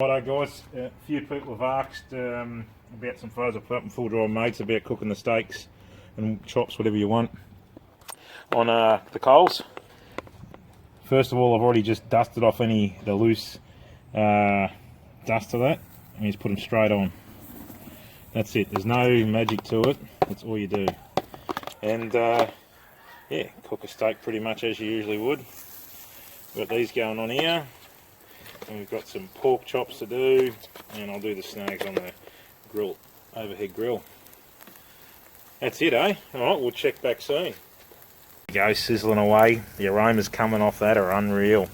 Righto guys, a few people have asked about some photos I put up in Full Drive Mates about cooking the steaks and chops, whatever you want, on the coals. First of all, I've already just dusted off the loose dust of that, and just put them straight on. That's it, there's no magic to it, that's all you do. And yeah, cook a steak pretty much as you usually would. Got these going on here. And we've got some pork chops to do, and I'll do the snags on the grill, overhead grill. That's it, eh? Alright, we'll check back soon. There you go, sizzling away. The aromas coming off that are unreal.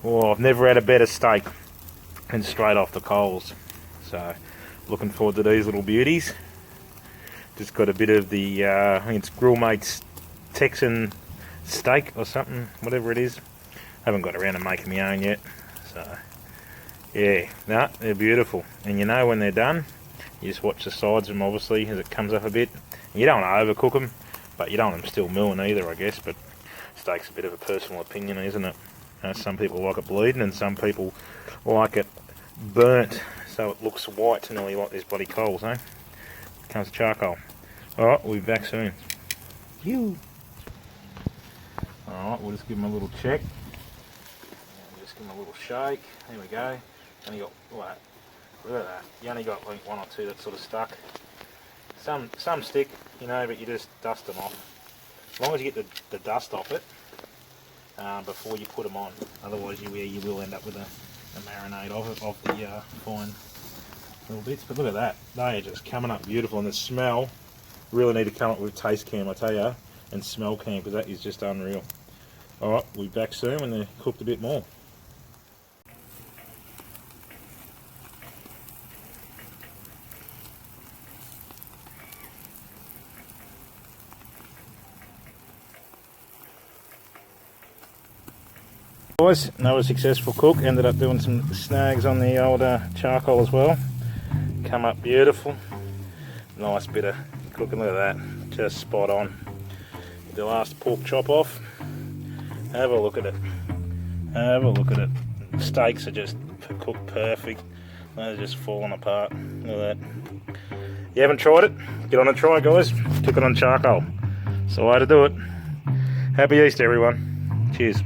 Oh, I've never had a better steak and straight off the coals. So, looking forward to these little beauties. Just got a bit of the, I think it's Grill Mates Texan steak or something, whatever it is. Haven't got around to making my own yet. So, yeah, no, they're beautiful. And you know when they're done, you just watch the sides of them, obviously, as it comes up a bit. And you don't want to overcook them, but you don't want them still milling either, I guess. But steak's a bit of a personal opinion, isn't it? Some people like it bleeding, and some people like it burnt, so it looks white, nearly like these bloody coals, eh? Comes charcoal. Alright, we'll be back soon. Alright, we'll just give them a little check. Give them a little shake. There we go. Only got what? Look at that. You only got like one or two that sort of stuck. Some stick, you know, but you just dust them off. As long as you get the dust off it before you put them on. Otherwise, you will end up with a marinade of the fine little bits. But look at that. They are just coming up beautiful, and the smell. Really need to come up with taste cam, I tell you, and smell cam, because that is just unreal. All right, we'll be back soon when they're cooked a bit more. Guys, another successful cook. Ended up doing some snags on the old charcoal as well. Come up beautiful. Nice bit of cooking. Look at that, just spot on. The last pork chop off. Have a look at it. Have a look at it. The steaks are just cooked perfect. They're just falling apart. Look at that. You haven't tried it? Get on a try, guys. Cook it on charcoal. It's the way to do it. Happy Easter, everyone. Cheers.